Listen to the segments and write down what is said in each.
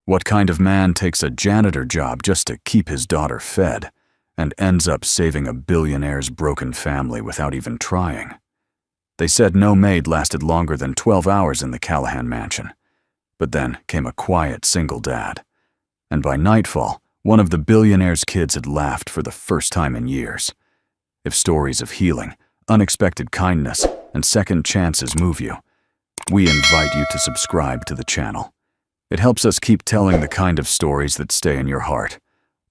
What kind of man takes a janitor job just to keep his daughter fed and ends up saving a billionaire's broken family without even trying? They said no maid lasted longer than 12 hours in the Callahan mansion. But then came a quiet single dad. And by nightfall, one of the billionaire's kids had laughed for the first time in years. If stories of healing, unexpected kindness, and second chances move you, we invite you to subscribe to the channel. It helps us keep telling the kind of stories that stay in your heart,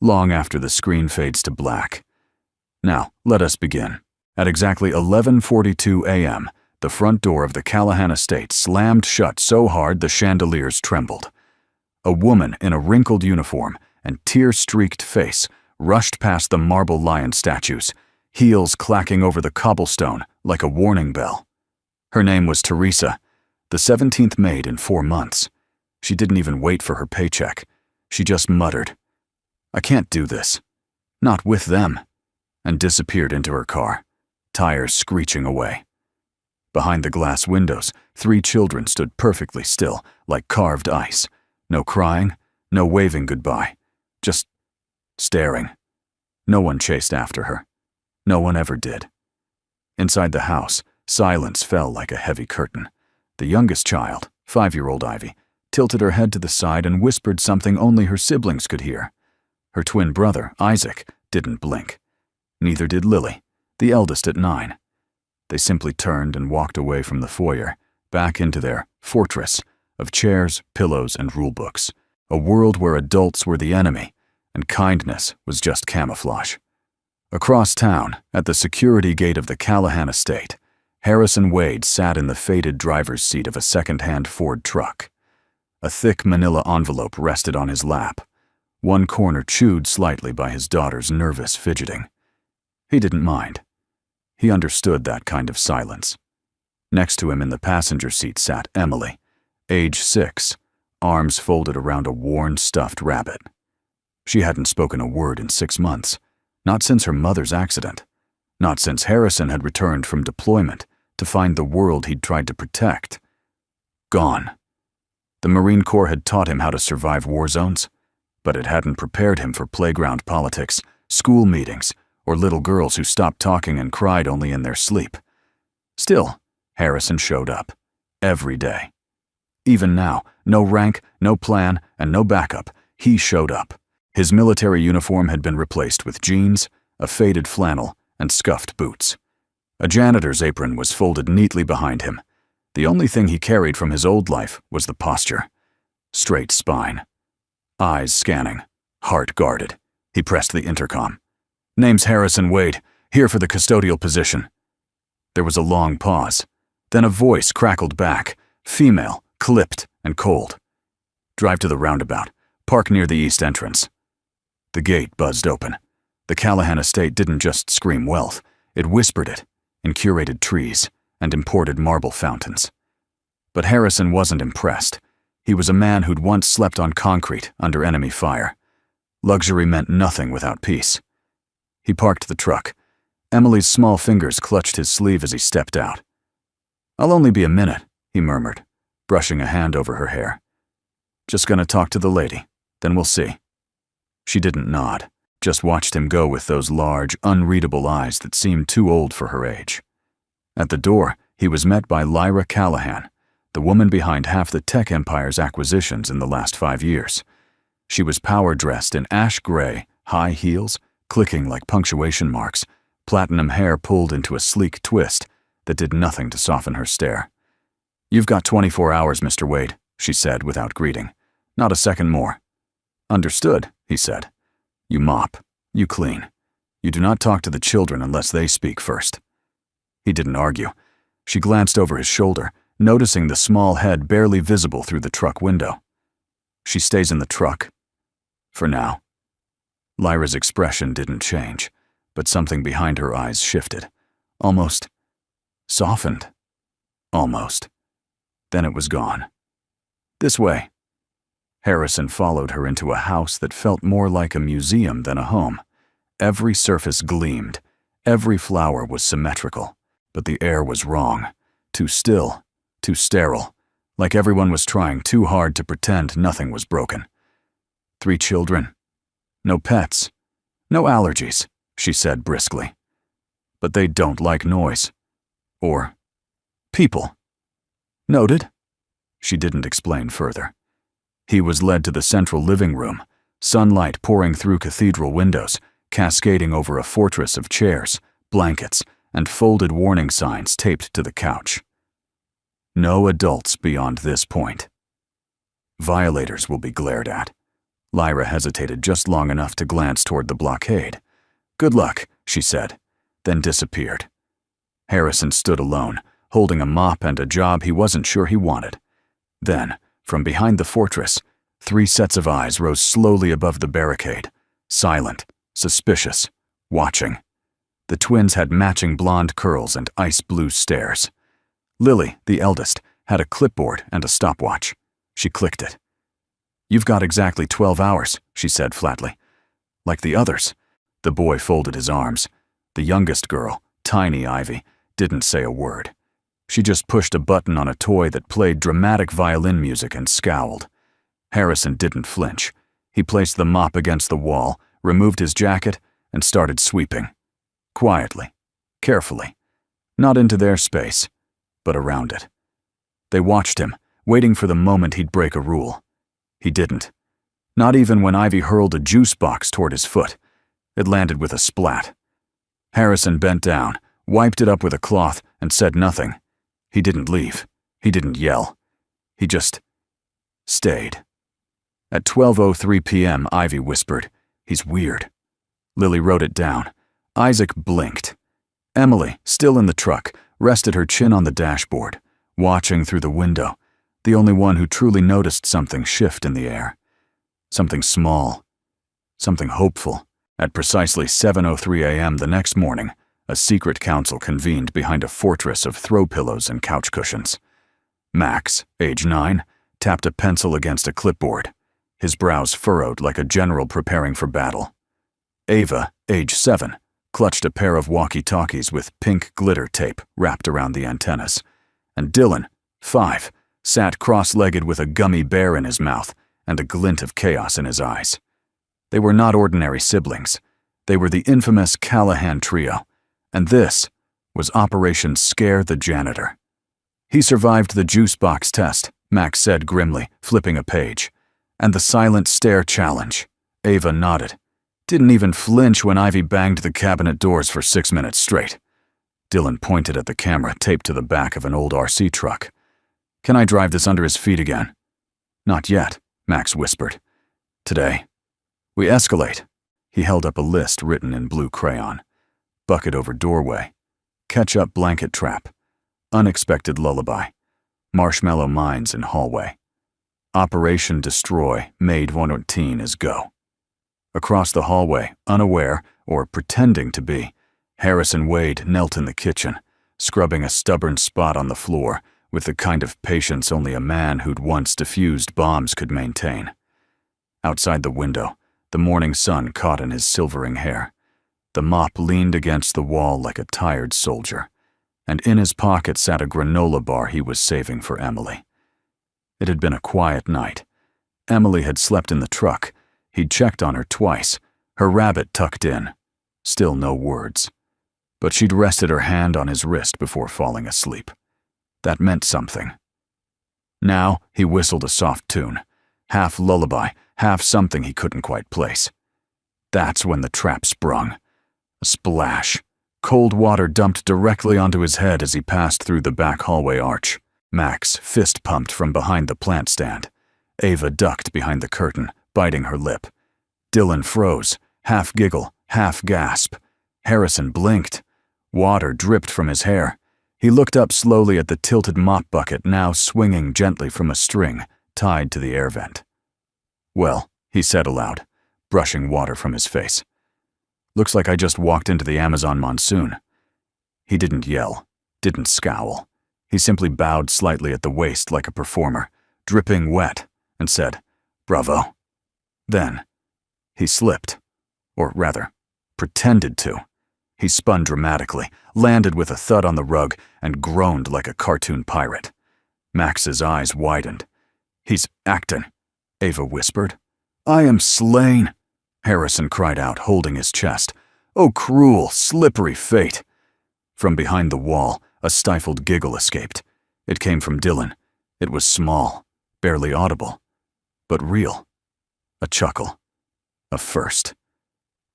long after the screen fades to black. Now, let us begin. At exactly 11:42 a.m., the front door of the Callahan estate slammed shut so hard the chandeliers trembled. A woman in a wrinkled uniform and tear-streaked face rushed past the marble lion statues, heels clacking over the cobblestone like a warning bell. Her name was Teresa, the 17th maid in 4 months. She didn't even wait for her paycheck. She just muttered, "I can't do this. Not with them," and disappeared into her car, tires screeching away. Behind the glass windows, 3 children stood perfectly still, like carved ice. No crying, no waving goodbye, just staring. No one chased after her. No one ever did. Inside the house, silence fell like a heavy curtain. The youngest child, 5-year-old Ivy, tilted her head to the side and whispered something only her siblings could hear. Her twin brother, Isaac, didn't blink. Neither did Lily, the eldest at 9. They simply turned and walked away from the foyer, back into their fortress of chairs, pillows, and rulebooks, a world where adults were the enemy and kindness was just camouflage. Across town, at the security gate of the Callahan estate, Harrison Wade sat in the faded driver's seat of a second-hand Ford truck. A thick manila envelope rested on his lap, one corner chewed slightly by his daughter's nervous fidgeting. He didn't mind. He understood that kind of silence. Next to him in the passenger seat sat Emily, age 6, arms folded around a worn, stuffed rabbit. She hadn't spoken a word in 6 months, not since her mother's accident, not since Harrison had returned from deployment to find the world he'd tried to protect gone. The Marine Corps had taught him how to survive war zones, but it hadn't prepared him for playground politics, school meetings, or little girls who stopped talking and cried only in their sleep. Still, Harrison showed up, every day. Even now, no rank, no plan, and no backup, he showed up. His military uniform had been replaced with jeans, a faded flannel, and scuffed boots. A janitor's apron was folded neatly behind him. The only thing he carried from his old life was the posture. Straight spine. Eyes scanning. Heart guarded. He pressed the intercom. "Name's Harrison Wade, here for the custodial position." There was a long pause. Then a voice crackled back, female, clipped, and cold. "Drive to the roundabout. Park near the east entrance." The gate buzzed open. The Callahan estate didn't just scream wealth, it whispered it, in curated trees and imported marble fountains. But Harrison wasn't impressed. He was a man who'd once slept on concrete under enemy fire. Luxury meant nothing without peace. He parked the truck. Emily's small fingers clutched his sleeve as he stepped out. "I'll only be a minute," he murmured, brushing a hand over her hair. "Just gonna talk to the lady, then we'll see." She didn't nod, just watched him go with those large, unreadable eyes that seemed too old for her age. At the door, he was met by Lyra Callahan, the woman behind half the tech empire's acquisitions in the last 5 years. She was power-dressed in ash gray, high heels, clicking like punctuation marks, platinum hair pulled into a sleek twist that did nothing to soften her stare. "You've got 24 hours, Mr. Wade," she said without greeting. "Not a second more." "Understood," he said. "You mop. You clean. You do not talk to the children unless they speak first." He didn't argue. She glanced over his shoulder, noticing the small head barely visible through the truck window. "She stays in the truck. For now." Lyra's expression didn't change, but something behind her eyes shifted. Almost softened. Almost. Then it was gone. "This way." Harrison followed her into a house that felt more like a museum than a home. Every surface gleamed. Every flower was symmetrical. But the air was wrong. Too still. Too sterile. Like everyone was trying too hard to pretend nothing was broken. 3 children. No pets. No allergies, she said briskly. But they don't like noise. Or people. Noted? She didn't explain further. He was led to the central living room, sunlight pouring through cathedral windows, cascading over a fortress of chairs, blankets, and folded warning signs taped to the couch. No adults beyond this point. Violators will be glared at. Lyra hesitated just long enough to glance toward the blockade. Good luck, she said, then disappeared. Harrison stood alone, holding a mop and a job he wasn't sure he wanted. Then, from behind the fortress, 3 sets of eyes rose slowly above the barricade, silent, suspicious, watching. The twins had matching blonde curls and ice-blue stares. Lily, the eldest, had a clipboard and a stopwatch. She clicked it. You've got exactly 12 hours, she said flatly. Like the others. The boy folded his arms. The youngest girl, tiny Ivy, didn't say a word. She just pushed a button on a toy that played dramatic violin music and scowled. Harrison didn't flinch. He placed the mop against the wall, removed his jacket, and started sweeping. Quietly, carefully. Not into their space, but around it. They watched him, waiting for the moment he'd break a rule. He didn't. Not even when Ivy hurled a juice box toward his foot. It landed with a splat. Harrison bent down, wiped it up with a cloth, and said nothing. He didn't leave. He didn't yell. He just stayed. At 12:03 p.m., Ivy whispered, "He's weird." Lily wrote it down. Isaac blinked. Emily, still in the truck, rested her chin on the dashboard, watching through the window, the only one who truly noticed something shift in the air. Something small. Something hopeful. At precisely 7:03 a.m. the next morning, a secret council convened behind a fortress of throw pillows and couch cushions. Max, age 9, tapped a pencil against a clipboard, his brows furrowed like a general preparing for battle. Ava, age 7, clutched a pair of walkie-talkies with pink glitter tape wrapped around the antennas, and Dylan, 5, sat cross-legged with a gummy bear in his mouth and a glint of chaos in his eyes. They were not ordinary siblings. They were the infamous Callahan trio, and this was Operation Scare the Janitor. He survived the juice box test, Max said grimly, flipping a page. And the silent stare challenge. Ava nodded. Didn't even flinch when Ivy banged the cabinet doors for 6 minutes straight. Dylan pointed at the camera taped to the back of an old RC truck. Can I drive this under his feet again? Not yet, Max whispered. Today. We escalate. He held up a list written in blue crayon. Bucket over doorway. Ketchup blanket trap. Unexpected lullaby. Marshmallow mines in hallway. Operation Destroy, MAID 118 is go. Across the hallway, unaware, or pretending to be, Harrison Wade knelt in the kitchen, scrubbing a stubborn spot on the floor with the kind of patience only a man who'd once defused bombs could maintain. Outside the window, the morning sun caught in his silvering hair. The mop leaned against the wall like a tired soldier, and in his pocket sat a granola bar he was saving for Emily. It had been a quiet night. Emily had slept in the truck. He'd checked on her twice, her rabbit tucked in. Still no words. But she'd rested her hand on his wrist before falling asleep. That meant something. Now he whistled a soft tune, half lullaby, half something he couldn't quite place. That's when the trap sprung. A splash. Cold water dumped directly onto his head as he passed through the back hallway arch. Max fist-pumped from behind the plant stand. Ava ducked behind the curtain, biting her lip. Dylan froze, half giggle, half gasp. Harrison blinked. Water dripped from his hair. He looked up slowly at the tilted mop bucket now swinging gently from a string tied to the air vent. Well, he said aloud, brushing water from his face. Looks like I just walked into the Amazon monsoon. He didn't yell, didn't scowl. He simply bowed slightly at the waist like a performer, dripping wet, and said, "Bravo." Then, he slipped, or rather, pretended to. He spun dramatically, landed with a thud on the rug, and groaned like a cartoon pirate. Max's eyes widened. "He's actin'," Ava whispered. I am slain, Harrison cried out, holding his chest. Oh, cruel, slippery fate! From behind the wall, a stifled giggle escaped. It came from Dylan. It was small, barely audible, but real. A chuckle. A first.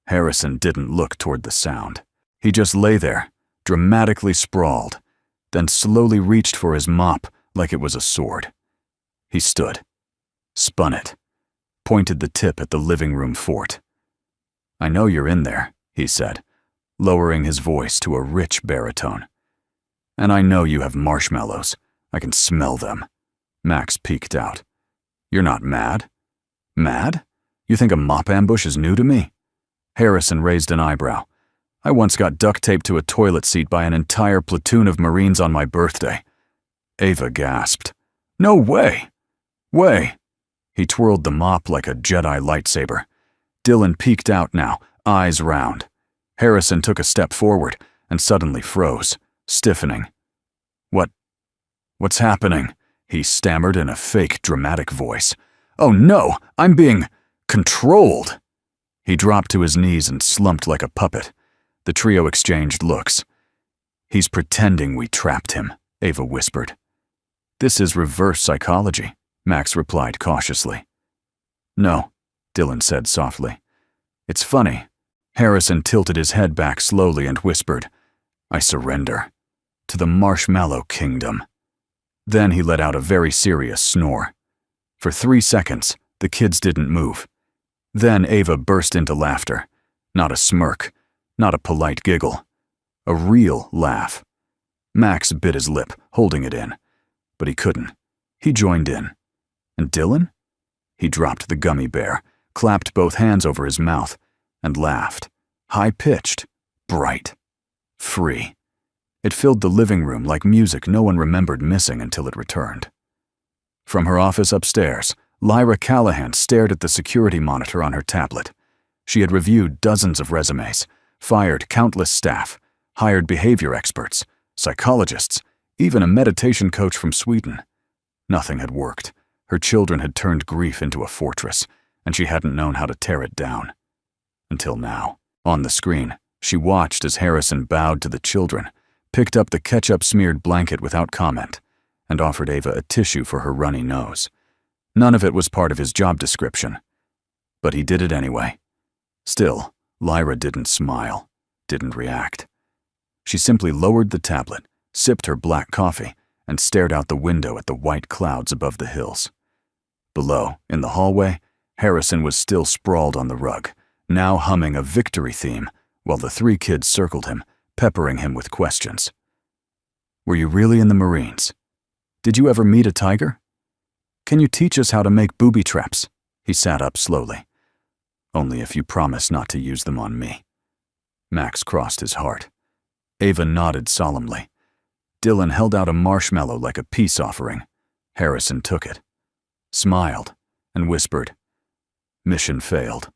Harrison didn't look toward the sound. He just lay there, dramatically sprawled, then slowly reached for his mop like it was a sword. He stood, spun it, pointed the tip at the living room fort. I know you're in there, he said, lowering his voice to a rich baritone. And I know you have marshmallows. I can smell them. Max peeked out. You're not mad? Mad? You think a mop ambush is new to me? Harrison raised an eyebrow. I once got duct taped to a toilet seat by an entire platoon of Marines on my birthday. Ava gasped. No way! Way! He twirled the mop like a Jedi lightsaber. Dylan peeked out now, eyes round. Harrison took a step forward and suddenly froze, stiffening. What's happening? He stammered in a fake, dramatic voice. Oh no, I'm being controlled. He dropped to his knees and slumped like a puppet. The trio exchanged looks. He's pretending we trapped him, Ava whispered. This is reverse psychology, Max replied cautiously. No, Dylan said softly. It's funny. Harrison tilted his head back slowly and whispered, I surrender. To the Marshmallow Kingdom. Then he let out a very serious snore. For 3 seconds, the kids didn't move. Then Ava burst into laughter. Not a smirk, not a polite giggle. A real laugh. Max bit his lip, holding it in. But he couldn't. He joined in. And Dylan? He dropped the gummy bear, clapped both hands over his mouth, and laughed. High-pitched, bright, free. It filled the living room like music no one remembered missing until it returned. From her office upstairs, Lyra Callahan stared at the security monitor on her tablet. She had reviewed dozens of resumes, fired countless staff, hired behavior experts, psychologists, even a meditation coach from Sweden. Nothing had worked. Her children had turned grief into a fortress, and she hadn't known how to tear it down. Until now. On the screen, she watched as Harrison bowed to the children, picked up the ketchup-smeared blanket without comment, and offered Ava a tissue for her runny nose. None of it was part of his job description. But he did it anyway. Still, Lyra didn't smile, didn't react. She simply lowered the tablet, sipped her black coffee, and stared out the window at the white clouds above the hills. Below, in the hallway, Harrison was still sprawled on the rug, now humming a victory theme, while the 3 kids circled him, peppering him with questions. Were you really in the Marines? Did you ever meet a tiger? Can you teach us how to make booby traps? He sat up slowly. Only if you promise not to use them on me. Max crossed his heart. Ava nodded solemnly. Dylan held out a marshmallow like a peace offering. Harrison took it, smiled, and whispered, Mission failed,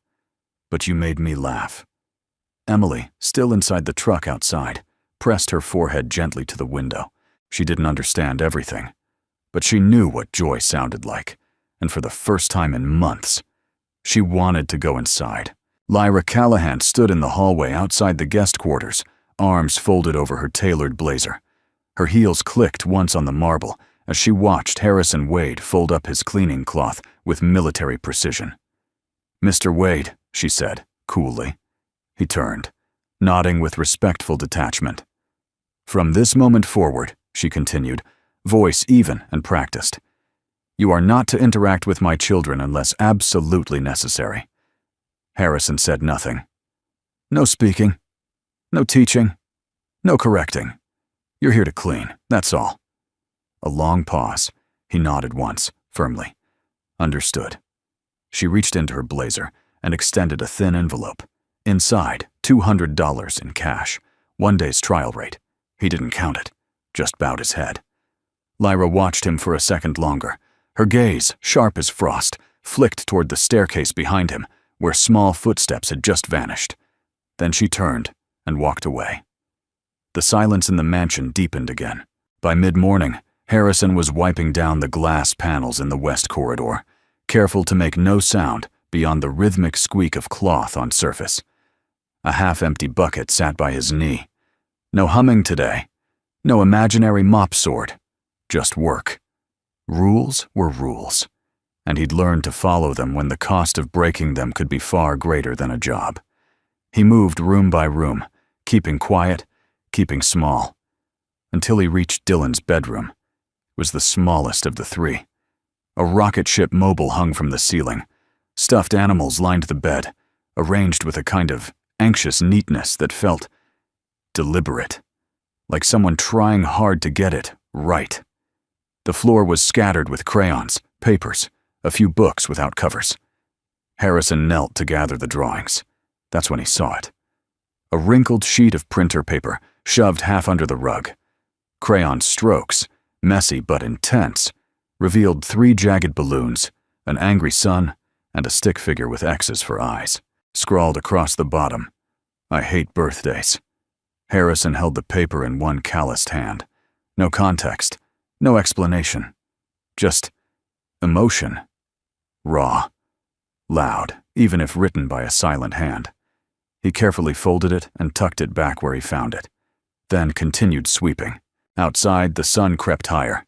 but you made me laugh. Emily, still inside the truck outside, pressed her forehead gently to the window. She didn't understand everything, but she knew what joy sounded like, and for the first time in months, she wanted to go inside. Lyra Callahan stood in the hallway outside the guest quarters, arms folded over her tailored blazer. Her heels clicked once on the marble as she watched Harrison Wade fold up his cleaning cloth with military precision. Mr. Wade, she said, coolly. He turned, nodding with respectful detachment. From this moment forward, she continued, voice even and practiced. You are not to interact with my children unless absolutely necessary. Harrison said nothing. No speaking, no teaching, no correcting. You're here to clean, that's all. A long pause. He nodded once, firmly. Understood. She reached into her blazer and extended a thin envelope. Inside, $200 in cash, 1 day's trial rate. He didn't count it, just bowed his head. Lyra watched him for a second longer. Her gaze, sharp as frost, flicked toward the staircase behind him, where small footsteps had just vanished. Then she turned and walked away. The silence in the mansion deepened again. By mid-morning, Harrison was wiping down the glass panels in the west corridor, careful to make no sound beyond the rhythmic squeak of cloth on surface. A half-empty bucket sat by his knee. No humming today. No imaginary mop sword. Just work. Rules were rules, and he'd learned to follow them when the cost of breaking them could be far greater than a job. He moved room by room, keeping quiet, keeping small, until he reached Dylan's bedroom. It was the smallest of the three. A rocket ship mobile hung from the ceiling. Stuffed animals lined the bed, arranged with a kind of anxious neatness that felt deliberate, like someone trying hard to get it right. The floor was scattered with crayons, papers, a few books without covers. Harrison knelt to gather the drawings. That's when he saw it. A wrinkled sheet of printer paper, shoved half under the rug. Crayon strokes, messy but intense, revealed 3 jagged balloons, an angry sun, and a stick figure with X's for eyes. Scrawled across the bottom, "I hate birthdays." Harrison held the paper in one calloused hand. No context, no explanation. Just emotion. Raw. Loud, even if written by a silent hand. He carefully folded it and tucked it back where he found it, then continued sweeping. Outside, the sun crept higher.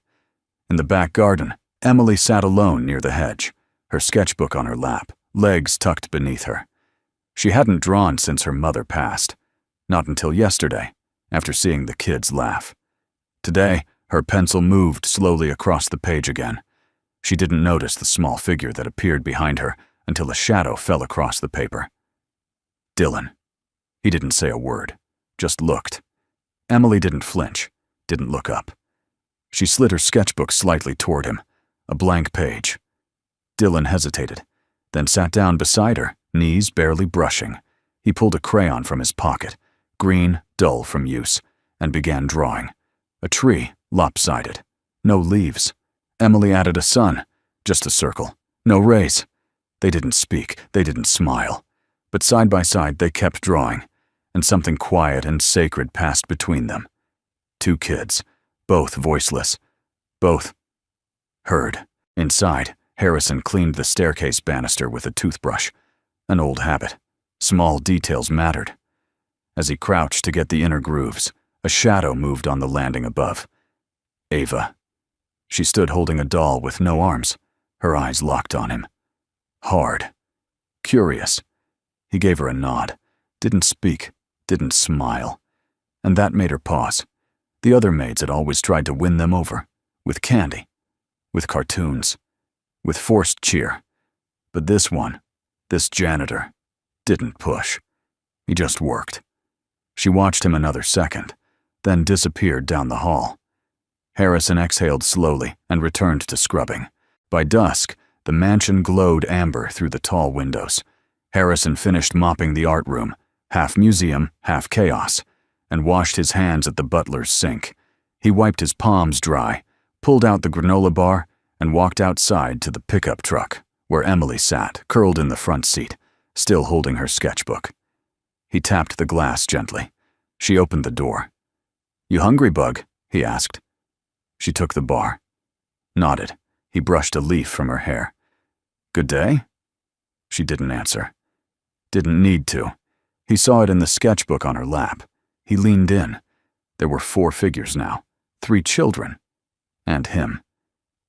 In the back garden, Emily sat alone near the hedge, her sketchbook on her lap, legs tucked beneath her. She hadn't drawn since her mother passed, not until yesterday, after seeing the kids laugh. Today, her pencil moved slowly across the page again. She didn't notice the small figure that appeared behind her until a shadow fell across the paper. Dylan. He didn't say a word, just looked. Emily didn't flinch, didn't look up. She slid her sketchbook slightly toward him, a blank page. Dylan hesitated, then sat down beside her, knees barely brushing. He pulled a crayon from his pocket, green, dull from use, and began drawing. A tree, lopsided. No leaves. Emily added a sun, just a circle. No rays. They didn't speak, they didn't smile. But side by side they kept drawing, and something quiet and sacred passed between them. 2 kids, both voiceless, both heard. Inside, Harrison cleaned the staircase banister with a toothbrush. An old habit. Small details mattered. As he crouched to get the inner grooves, a shadow moved on the landing above. Ava. She stood holding a doll with no arms, her eyes locked on him. Hard. Curious. He gave her a nod. Didn't speak, didn't smile. And that made her pause. The other maids had always tried to win them over. With candy. With cartoons. With forced cheer. But this one, this janitor, didn't push. He just worked. She watched him another second, then disappeared down the hall. Harrison exhaled slowly and returned to scrubbing. By dusk, the mansion glowed amber through the tall windows. Harrison finished mopping the art room, half museum, half chaos, and washed his hands at the butler's sink. He wiped his palms dry, pulled out the granola bar, and walked outside to the pickup truck, where Emily sat, curled in the front seat, still holding her sketchbook. He tapped the glass gently. She opened the door. "You hungry, Bug?" he asked. She took the bar. Nodded. He brushed a leaf from her hair. "Good day?" She didn't answer. Didn't need to. He saw it in the sketchbook on her lap. He leaned in. There were 4 figures now, 3 children, and him,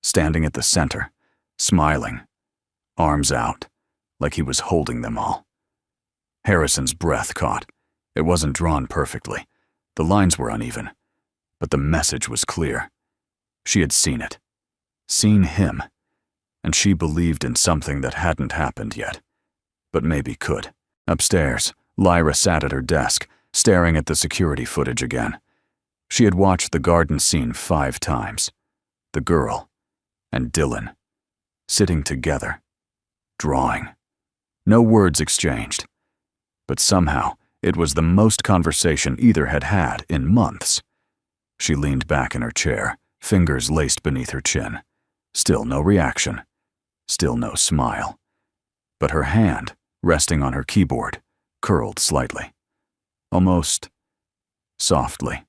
standing at the center, smiling, arms out, like he was holding them all. Harrison's breath caught. It wasn't drawn perfectly. The lines were uneven, but the message was clear. She had seen it. Seen him. And she believed in something that hadn't happened yet, but maybe could. Upstairs, Lyra sat at her desk, staring at the security footage again. She had watched the garden scene 5 times. The girl and Dylan, sitting together, drawing. No words exchanged. But somehow, it was the most conversation either had had in months. She leaned back in her chair, fingers laced beneath her chin. Still no reaction. Still no smile. But her hand, resting on her keyboard, curled slightly. Almost softly.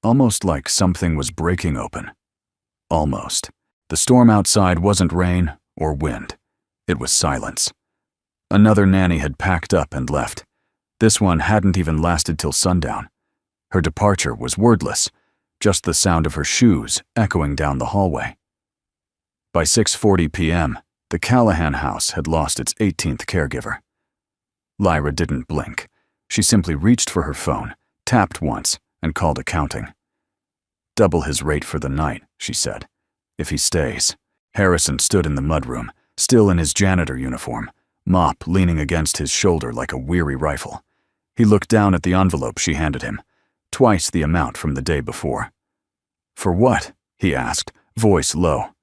Almost like something was breaking open. Almost. The storm outside wasn't rain or wind. It was silence. Another nanny had packed up and left. This one hadn't even lasted till sundown. Her departure was wordless, just the sound of her shoes echoing down the hallway. By 6:40 p.m., the Callahan house had lost its 18th caregiver. Lyra didn't blink. She simply reached for her phone, tapped once, and called accounting. "Double his rate for the night," she said. "If he stays." Harrison stood in the mudroom, still in his janitor uniform, mop leaning against his shoulder like a weary rifle. He looked down at the envelope she handed him, twice the amount from the day before. "For what?" he asked, voice low.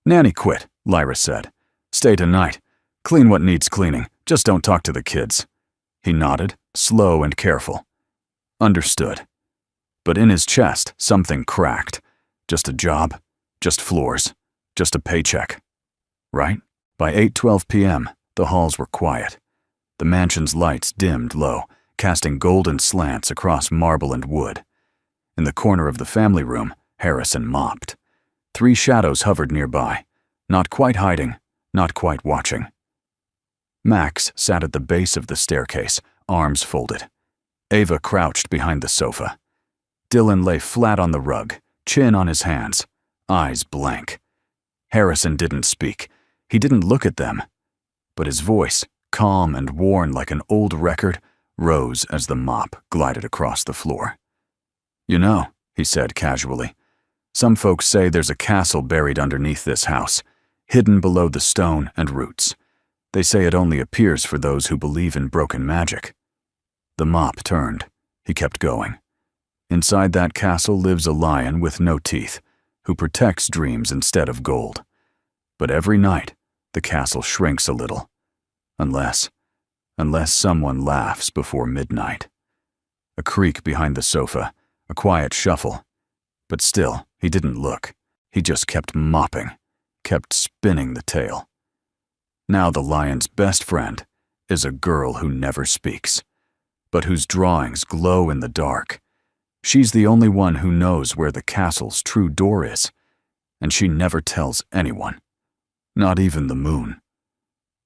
"Nanny quit," Lyra said. "Stay tonight. Clean what needs cleaning. Just don't talk to the kids." He nodded, slow and careful. Understood. But in his chest, something cracked. Just a job, just floors, just a paycheck. Right? By 8:12 p.m., the halls were quiet. The mansion's lights dimmed low, casting golden slants across marble and wood. In the corner of the family room, Harrison mopped. 3 shadows hovered nearby, not quite hiding, not quite watching. Max sat at the base of the staircase, arms folded. Ava crouched behind the sofa. Dylan lay flat on the rug, chin on his hands, eyes blank. Harrison didn't speak. He didn't look at them. But his voice, calm and worn like an old record, rose as the mop glided across the floor. "You know," he said casually, "some folks say there's a castle buried underneath this house, hidden below the stone and roots. They say it only appears for those who believe in broken magic." The mop turned. He kept going. "Inside that castle lives a lion with no teeth, who protects dreams instead of gold. But every night, the castle shrinks a little. Unless someone laughs before midnight." A creak behind the sofa, a quiet shuffle. But still, he didn't look. He just kept mopping, kept spinning the tale. Now the lion's best friend is a girl who never speaks, but whose drawings glow in the dark. She's the only one who knows where the castle's true door is, and she never tells anyone, not even the moon.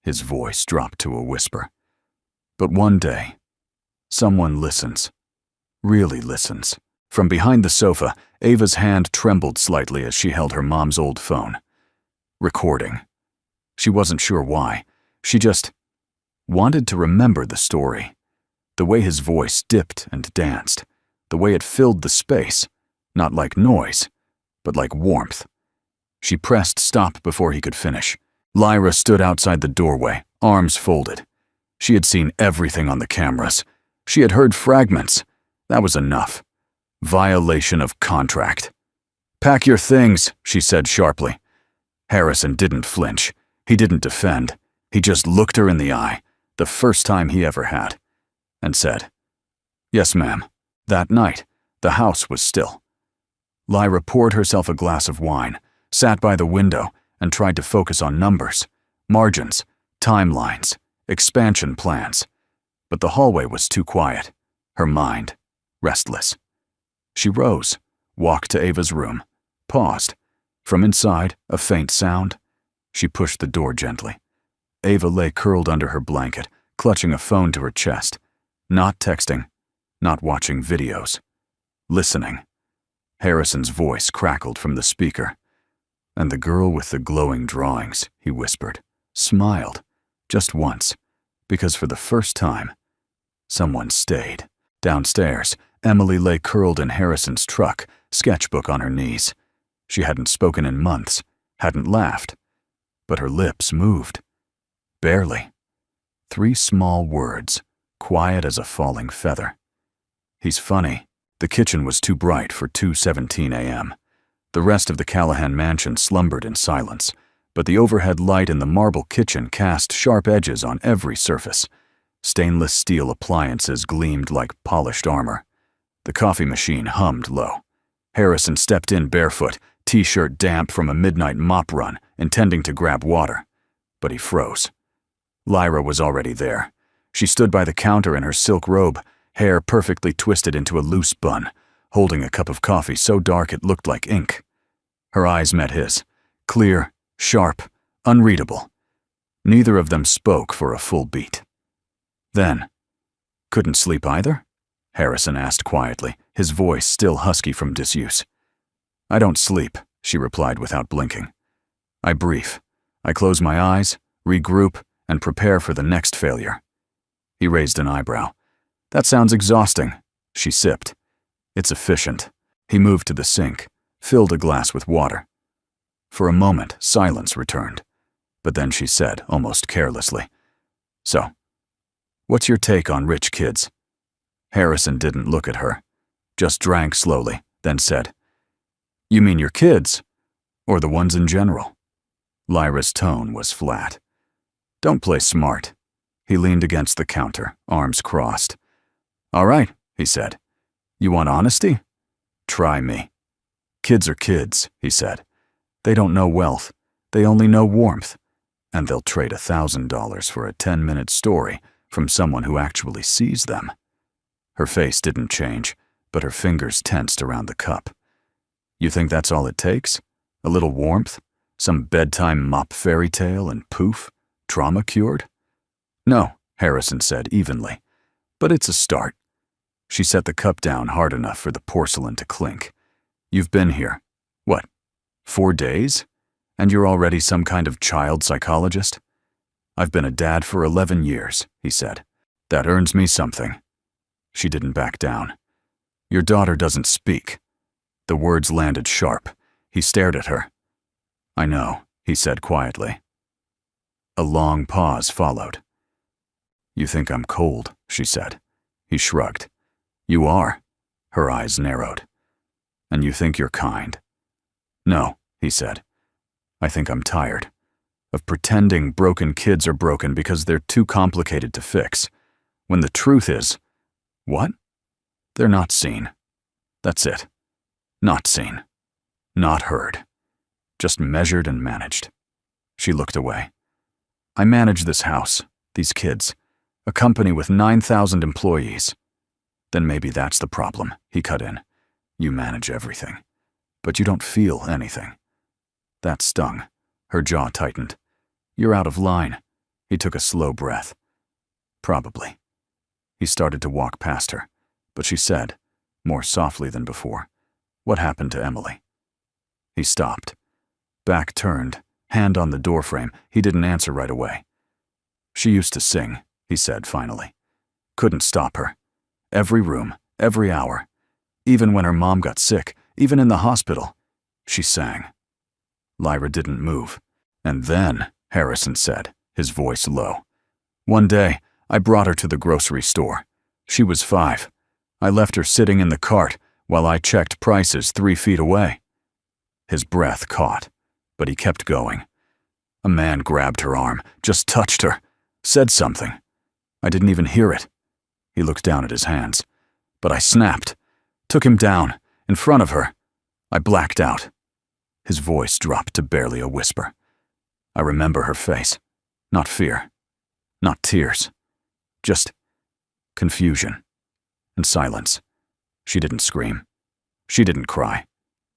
His voice dropped to a whisper. But one day, someone listens, really listens. From behind the sofa, Ava's hand trembled slightly as she held her mom's old phone. Recording. She wasn't sure why. She just wanted to remember the story. The way his voice dipped and danced. The way it filled the space, not like noise, but like warmth. She pressed stop before he could finish. Lyra stood outside the doorway, arms folded. She had seen everything on the cameras. She had heard fragments. That was enough. Violation of contract. "Pack your things," she said sharply. Harrison didn't flinch. He didn't defend. He just looked her in the eye, the first time he ever had, and said, "Yes, ma'am." That night, the house was still. Lyra poured herself a glass of wine, sat by the window, and tried to focus on numbers, margins, timelines, expansion plans. But the hallway was too quiet, her mind restless. She rose, walked to Ava's room, paused. From inside, a faint sound. She pushed the door gently. Ava lay curled under her blanket, clutching a phone to her chest, not texting, not watching videos, listening. Harrison's voice crackled from the speaker. "And the girl with the glowing drawings," he whispered, smiled, just once, because for the first time, someone stayed. Downstairs, Emily lay curled in Harrison's truck, sketchbook on her knees. She hadn't spoken in months, hadn't laughed, but her lips moved. Barely. 3 small words, quiet as a falling feather. "He's funny." The kitchen was too bright for 2:17 a.m. The rest of the Callahan mansion slumbered in silence, but the overhead light in the marble kitchen cast sharp edges on every surface. Stainless steel appliances gleamed like polished armor. The coffee machine hummed low. Harrison stepped in barefoot, t-shirt damp from a midnight mop run, intending to grab water. But he froze. Lyra was already there. She stood by the counter in her silk robe, hair perfectly twisted into a loose bun, holding a cup of coffee so dark it looked like ink. Her eyes met his, clear, sharp, unreadable. Neither of them spoke for a full beat. Then, "Couldn't sleep either?" Harrison asked quietly, his voice still husky from disuse. "I don't sleep," she replied without blinking. "I brief. I close my eyes, regroup, and prepare for the next failure." He raised an eyebrow. "That sounds exhausting." She sipped. "It's efficient." He moved to the sink, filled a glass with water. For a moment, silence returned. But then she said, almost carelessly, "So, what's your take on rich kids?" Harrison didn't look at her, just drank slowly, then said, "You mean your kids, or the ones in general?" Lyra's tone was flat. "Don't play smart." He leaned against the counter, arms crossed. "All right," he said. "You want honesty? Try me." "Kids are kids," he said. "They don't know wealth. They only know warmth. And they'll trade $1,000 for a 10-minute story from someone who actually sees them." Her face didn't change, but her fingers tensed around the cup. "You think that's all it takes? A little warmth? Some bedtime mop fairy tale and poof, trauma cured?" "No," Harrison said evenly, "but it's a start." She set the cup down hard enough for the porcelain to clink. "You've been here, what, 4 days? And you're already some kind of child psychologist?" "I've been a dad for 11 years, he said. "That earns me something." She didn't back down. "Your daughter doesn't speak." The words landed sharp. He stared at her. "I know," he said quietly. A long pause followed. "You think I'm cold," she said. He shrugged. "You are." Her eyes narrowed. "And you think you're kind?" "No," he said. "I think I'm tired of pretending broken kids are broken because they're too complicated to fix, when the truth is, what? They're not seen. That's it. Not seen. Not heard. Just measured and managed." She looked away. "I manage this house, these kids, a company with 9,000 employees." "Then maybe that's the problem," he cut in. "You manage everything, but you don't feel anything." That stung. Her jaw tightened. "You're out of line." He took a slow breath. "Probably." He started to walk past her, but she said, more softly than before, "What happened to Emily?" He stopped. Back turned, hand on the doorframe. He didn't answer right away. "She used to sing," he said finally. "Couldn't stop her. Every room, every hour. Even when her mom got sick, even in the hospital, she sang." Lyra didn't move. "And then," Harrison said, his voice low, "one day, I brought her to the grocery store. She was 5. I left her sitting in the cart while I checked prices 3 feet away." His breath caught, but he kept going. "A man grabbed her arm, just touched her, said something. I didn't even hear it." He looked down at his hands. "But I snapped, took him down, in front of her. I blacked out." His voice dropped to barely a whisper. "I remember her face. Not fear. Not tears. Just confusion. And silence. She didn't scream. She didn't cry.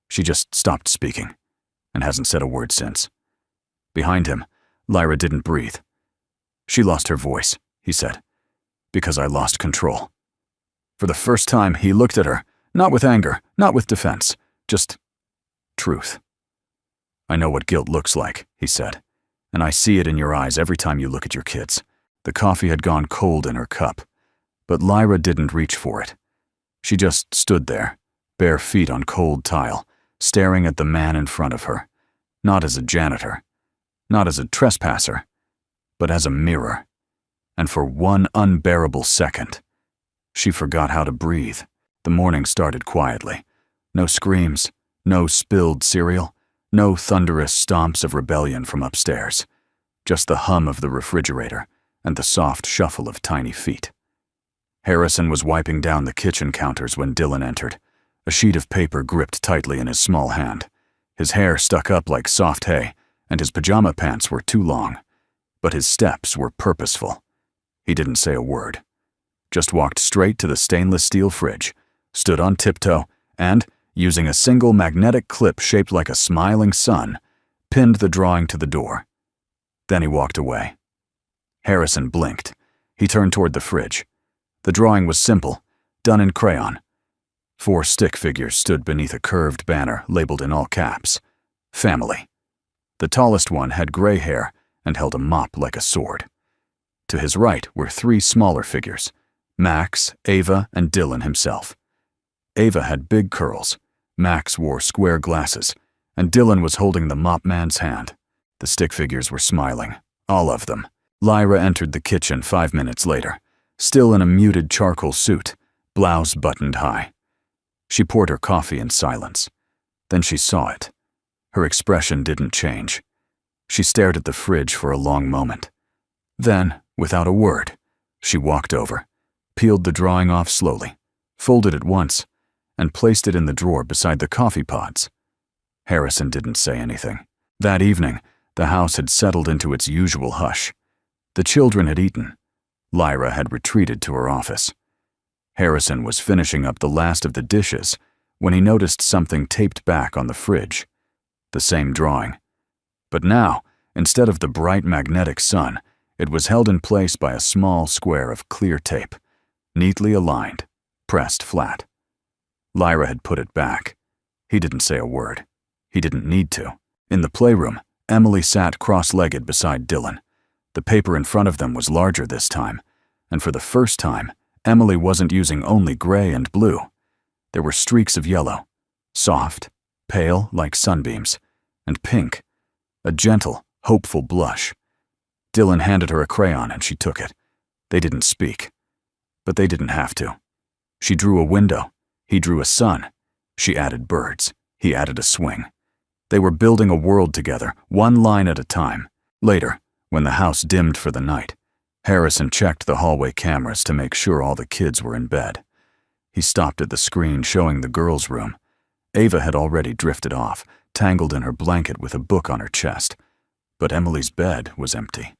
She just stopped speaking, and hasn't said a word since." Behind him, Lyra didn't breathe. "She lost her voice," he said, "because I lost control." For the first time, he looked at her, not with anger, not with defense, just truth. "I know what guilt looks like," he said, "and I see it in your eyes every time you look at your kids." The coffee had gone cold in her cup, but Lyra didn't reach for it. She just stood there, bare feet on cold tile, staring at the man in front of her, not as a janitor, not as a trespasser, but as a mirror. And for one unbearable second, she forgot how to breathe. The morning started quietly. No screams, no spilled cereal, no thunderous stomps of rebellion from upstairs. Just the hum of the refrigerator and the soft shuffle of tiny feet. Harrison was wiping down the kitchen counters when Dylan entered, a sheet of paper gripped tightly in his small hand. His hair stuck up like soft hay, and his pajama pants were too long. But his steps were purposeful. He didn't say a word. Just walked straight to the stainless steel fridge, stood on tiptoe, and, using a single magnetic clip shaped like a smiling sun, pinned the drawing to the door. Then he walked away. Harrison blinked. He turned toward the fridge. The drawing was simple, done in crayon. 4 stick figures stood beneath a curved banner labeled in all caps, "Family." The tallest one had gray hair and held a mop like a sword. To his right were 3 smaller figures, Max, Ava, and Dylan himself. Ava had big curls, Max wore square glasses, and Dylan was holding the mop man's hand. The stick figures were smiling, all of them. Lyra entered the kitchen 5 minutes later, still in a muted charcoal suit, blouse buttoned high. She poured her coffee in silence. Then she saw it. Her expression didn't change. She stared at the fridge for a long moment. Then, without a word, she walked over, peeled the drawing off slowly, folded it once, and placed it in the drawer beside the coffee pods. Harrison didn't say anything. That evening, the house had settled into its usual hush. The children had eaten. Lyra had retreated to her office. Harrison was finishing up the last of the dishes when he noticed something taped back on the fridge. The same drawing. But now, instead of the bright magnetic sun, it was held in place by a small square of clear tape, neatly aligned, pressed flat. Lyra had put it back. He didn't say a word. He didn't need to. In the playroom, Emily sat cross-legged beside Dylan. The paper in front of them was larger this time, and for the first time, Emily wasn't using only gray and blue. There were streaks of yellow, soft, pale like sunbeams, and pink, a gentle, hopeful blush. Dylan handed her a crayon and she took it. They didn't speak, but they didn't have to. She drew a window. He drew a sun. She added birds. He added a swing. They were building a world together, one line at a time. Later, when the house dimmed for the night, Harrison checked the hallway cameras to make sure all the kids were in bed. He stopped at the screen showing the girls' room. Ava had already drifted off, tangled in her blanket with a book on her chest, but Emily's bed was empty.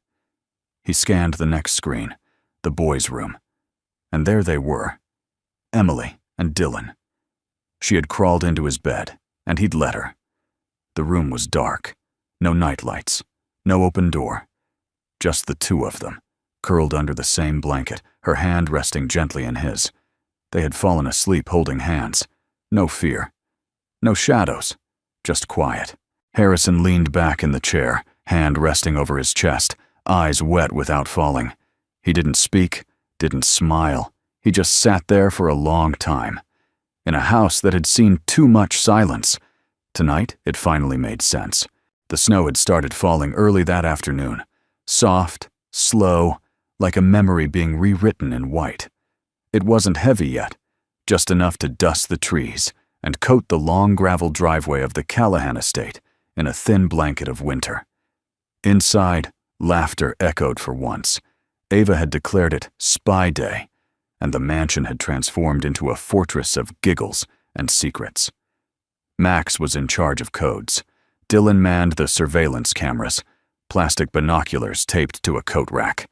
He scanned the next screen, the boys' room, and there they were, Emily and Dylan. She had crawled into his bed, and he'd let her. The room was dark, no nightlights, no open door, just the 2 of them, curled under the same blanket, her hand resting gently in his. They had fallen asleep holding hands. No fear. No shadows. Just quiet. Harrison leaned back in the chair, hand resting over his chest, eyes wet without falling. He didn't speak, didn't smile. He just sat there for a long time. In a house that had seen too much silence. Tonight, it finally made sense. The snow had started falling early that afternoon. Soft, slow, like a memory being rewritten in white. It wasn't heavy yet, just enough to dust the trees and coat the long gravel driveway of the Callahan estate in a thin blanket of winter. Inside, laughter echoed for once. Ava had declared it Spy Day, and the mansion had transformed into a fortress of giggles and secrets. Max was in charge of codes. Dylan manned the surveillance cameras, plastic binoculars taped to a coat rack.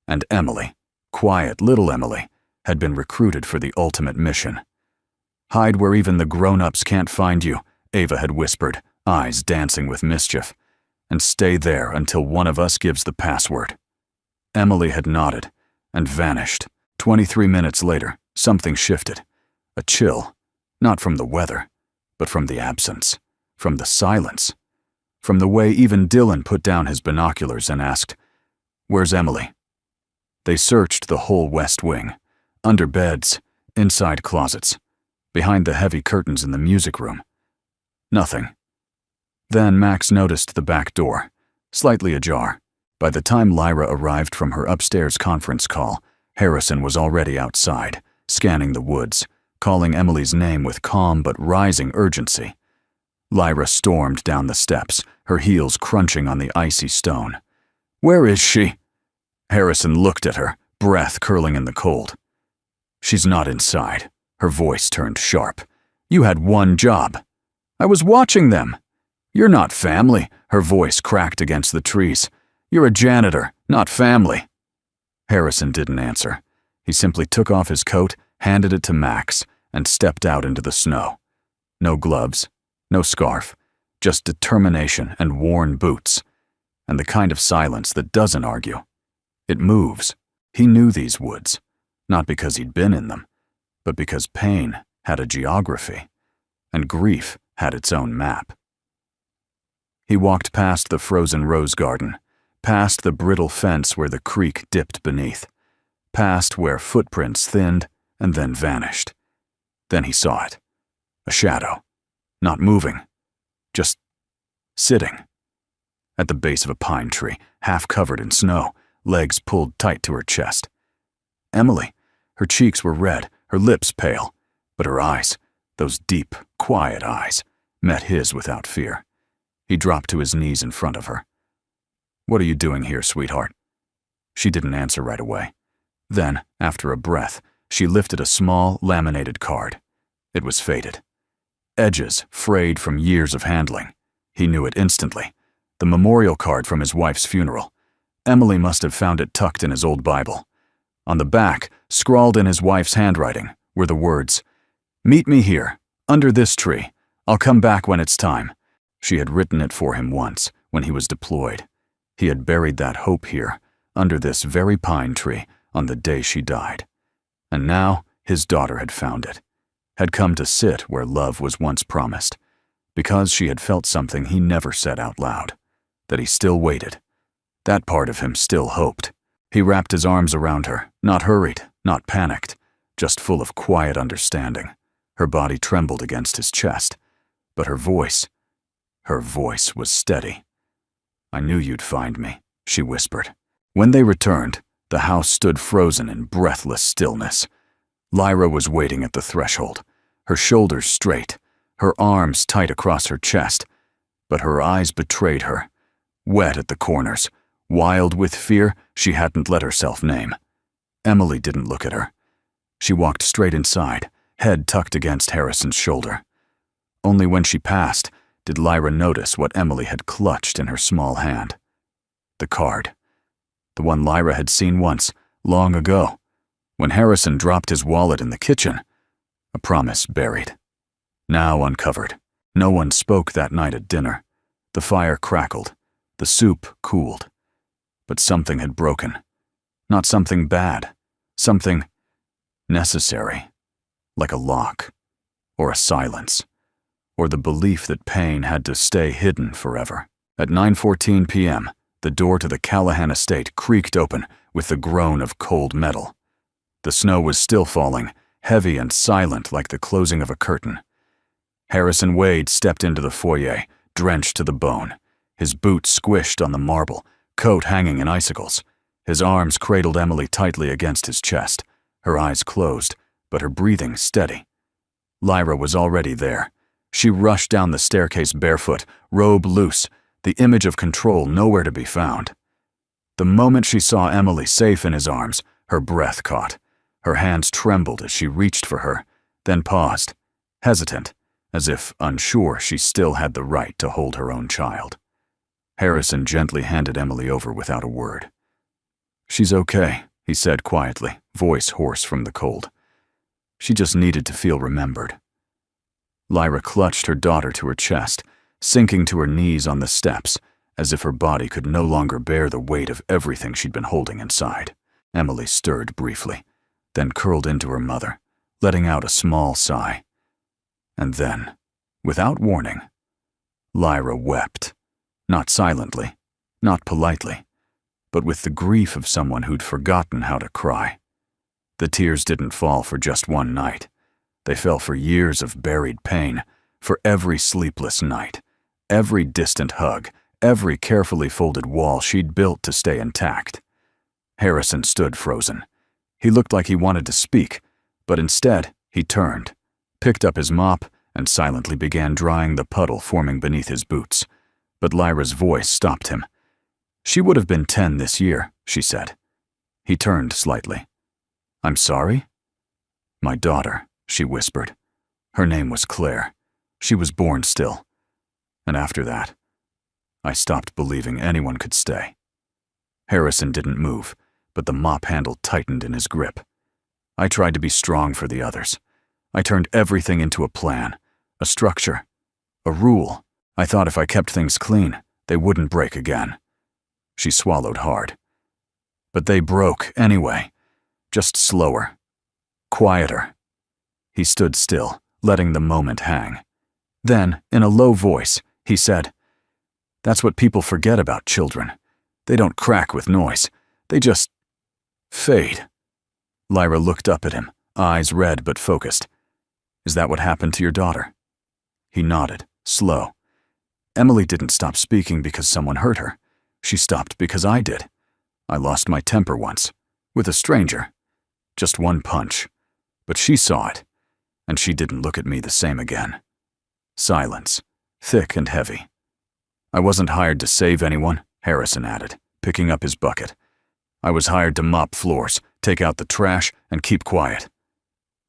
And Emily, quiet little Emily, had been recruited for the ultimate mission. "Hide where even the grown-ups can't find you," Ava had whispered, eyes dancing with mischief. "And stay there until one of us gives the password." Emily had nodded and vanished. 23 minutes later, something shifted. A chill, not from the weather, but from the absence, from the silence, from the way even Dylan put down his binoculars and asked, "Where's Emily?" They searched the whole west wing, under beds, inside closets, behind the heavy curtains in the music room. Nothing. Then Max noticed the back door, slightly ajar. By the time Lyra arrived from her upstairs conference call, Harrison was already outside, scanning the woods, calling Emily's name with calm but rising urgency. Lyra stormed down the steps, her heels crunching on the icy stone. "Where is she?" Harrison looked at her, breath curling in the cold. "She's not inside." Her voice turned sharp. "You had one job." "I was watching them." "You're not family." Her voice cracked against the trees. "You're a janitor, not family." Harrison didn't answer. He simply took off his coat, handed it to Max, and stepped out into the snow. No gloves, no scarf, just determination and worn boots. and the kind of silence that doesn't argue. It moves. He knew these woods, not because he'd been in them, but because pain had a geography, and grief had its own map. He walked past the frozen rose garden, past the brittle fence where the creek dipped beneath, past where footprints thinned and then vanished. Then he saw it. A shadow. Not moving. Just sitting. At the base of a pine tree, half covered in snow, legs pulled tight to her chest. Emily. Her cheeks were red, her lips pale, but her eyes, those deep, quiet eyes, met his without fear. He dropped to his knees in front of her. "What are you doing here, sweetheart?" She didn't answer right away. Then, after a breath, she lifted a small, laminated card. It was faded. Edges frayed from years of handling. He knew it instantly. The memorial card from his wife's funeral. Emily must have found it tucked in his old Bible. On the back, scrawled in his wife's handwriting, were the words, "Meet me here, under this tree. I'll come back when it's time." She had written it for him once, when he was deployed. He had buried that hope here, under this very pine tree, on the day she died. And now his daughter had found it, had come to sit where love was once promised, because she had felt something he never said out loud, that he still waited. That part of him still hoped. He wrapped his arms around her, not hurried, not panicked, just full of quiet understanding. Her body trembled against his chest, but her voice was steady. "I knew you'd find me," she whispered. When they returned, the house stood frozen in breathless stillness. Lyra was waiting at the threshold, her shoulders straight, her arms tight across her chest, but her eyes betrayed her, wet at the corners, wild with fear she hadn't let herself name. Emily didn't look at her. She walked straight inside, head tucked against Harrison's shoulder. Only when she passed did Lyra notice what Emily had clutched in her small hand. The card. The one Lyra had seen once, long ago, when Harrison dropped his wallet in the kitchen. A promise buried. Now uncovered. No one spoke that night at dinner. The fire crackled. The soup cooled. But something had broken. Not something bad. Something necessary. Like a lock. Or a silence. Or the belief that pain had to stay hidden forever. At 9:14 p.m., the door to the Callahan estate creaked open with the groan of cold metal. The snow was still falling, heavy and silent like the closing of a curtain. Harrison Wade stepped into the foyer, drenched to the bone, his boots squished on the marble, coat hanging in icicles. His arms cradled Emily tightly against his chest, her eyes closed, but her breathing steady. Lyra was already there. She rushed down the staircase barefoot, robe loose, the image of control nowhere to be found. The moment she saw Emily safe in his arms, her breath caught. Her hands trembled as she reached for her, then paused, hesitant, as if unsure she still had the right to hold her own child. Harrison gently handed Emily over without a word. "She's okay," he said quietly, voice hoarse from the cold. "She just needed to feel remembered." Lyra clutched her daughter to her chest, sinking to her knees on the steps, as if her body could no longer bear the weight of everything she'd been holding inside. Emily stirred briefly, then curled into her mother, letting out a small sigh. And then, without warning, Lyra wept. Not silently, not politely, but with the grief of someone who'd forgotten how to cry. The tears didn't fall for just one night. They fell for years of buried pain, for every sleepless night, every distant hug, every carefully folded wall she'd built to stay intact. Harrison stood frozen. He looked like he wanted to speak, but instead he turned, picked up his mop, and silently began drying the puddle forming beneath his boots. But Lyra's voice stopped him. "She would have been 10 this year," she said. He turned slightly. "I'm sorry?" "My daughter," she whispered. Her name was Claire. She was born still. And after that, I stopped believing anyone could stay. Harrison didn't move, but the mop handle tightened in his grip. I tried to be strong for the others. I turned everything into a plan, a structure, a rule. I thought if I kept things clean, they wouldn't break again. She swallowed hard. But they broke anyway, just slower, quieter. He stood still, letting the moment hang. Then, in a low voice, he said, "That's what people forget about children. They don't crack with noise. They just fade." Lyra looked up at him, eyes red but focused. "Is that what happened to your daughter?" He nodded, slow. "Emily didn't stop speaking because someone hurt her. She stopped because I did. I lost my temper once, with a stranger. Just one punch. But she saw it, and she didn't look at me the same again." Silence, thick and heavy. "I wasn't hired to save anyone," Harrison added, picking up his bucket. "I was hired to mop floors, take out the trash, and keep quiet."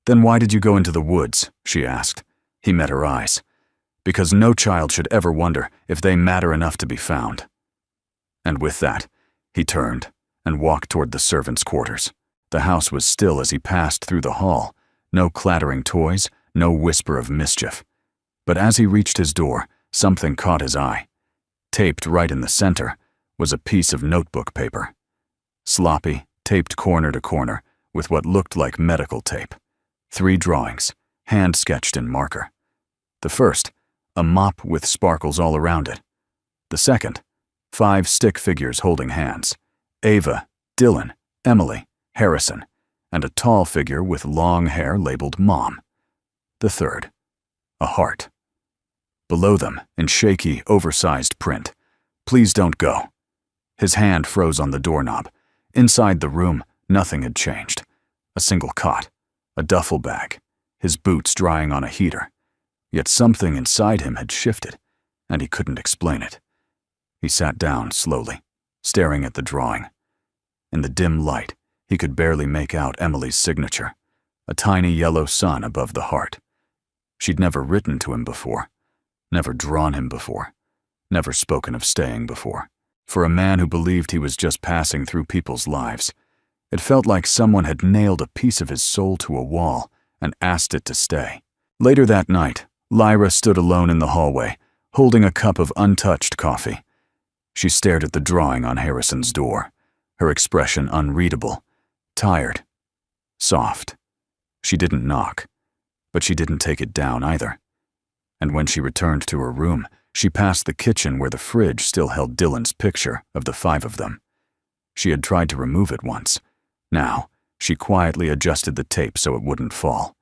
"Then why did you go into the woods?" she asked. He met her eyes. "Because no child should ever wonder if they matter enough to be found." And with that, he turned and walked toward the servants' quarters. The house was still as he passed through the hall. No clattering toys, no whisper of mischief. But as he reached his door, something caught his eye. Taped right in the center was a piece of notebook paper. Sloppy, taped corner to corner with what looked like medical tape. 3 drawings, hand-sketched in marker. The first, a mop with sparkles all around it. The second, 5 stick figures holding hands. Ava, Dylan, Emily, Harrison, and a tall figure with long hair labeled Mom. The third, a heart. Below them, in shaky, oversized print, "Please don't go." His hand froze on the doorknob. Inside the room, nothing had changed. A single cot, a duffel bag, his boots drying on a heater. Yet something inside him had shifted, and he couldn't explain it. He sat down slowly, staring at the drawing. In the dim light, he could barely make out Emily's signature, a tiny yellow sun above the heart. She'd never written to him before, never drawn him before, never spoken of staying before. For a man who believed he was just passing through people's lives, it felt like someone had nailed a piece of his soul to a wall and asked it to stay. Later that night, Lyra stood alone in the hallway, holding a cup of untouched coffee. She stared at the drawing on Harrison's door, her expression unreadable, tired, soft. She didn't knock, but she didn't take it down either. And when she returned to her room, she passed the kitchen where the fridge still held Dylan's picture of the 5 of them. She had tried to remove it once. Now, she quietly adjusted the tape so it wouldn't fall.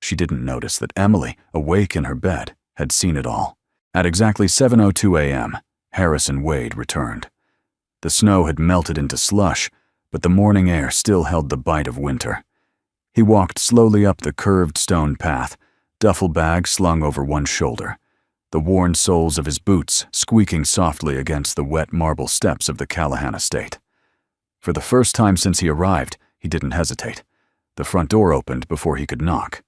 She didn't notice that Emily, awake in her bed, had seen it all. At exactly 7:02 a.m., Harrison Wade returned. The snow had melted into slush, but the morning air still held the bite of winter. He walked slowly up the curved stone path, duffel bag slung over one shoulder, the worn soles of his boots squeaking softly against the wet marble steps of the Callahan estate. For the first time since he arrived, he didn't hesitate. The front door opened before he could knock.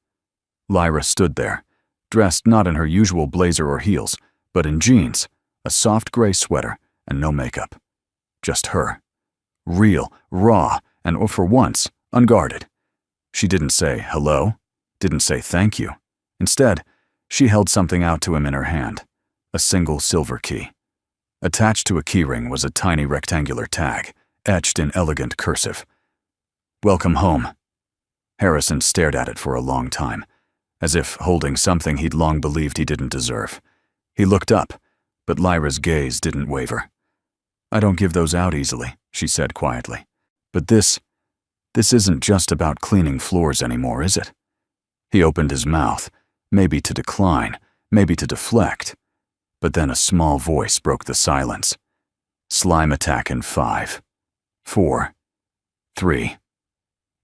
Lyra stood there, dressed not in her usual blazer or heels, but in jeans, a soft gray sweater, and no makeup. Just her. Real, raw, and for once, unguarded. She didn't say hello, didn't say thank you. Instead, she held something out to him in her hand, a single silver key. Attached to a keyring was a tiny rectangular tag, etched in elegant cursive. "Welcome home." Harrison stared at it for a long time, as if holding something he'd long believed he didn't deserve. He looked up, but Lyra's gaze didn't waver. "I don't give those out easily," she said quietly. "But this isn't just about cleaning floors anymore, is it?" He opened his mouth, maybe to decline, maybe to deflect. But then a small voice broke the silence. "Slime attack in 5, 4, 3.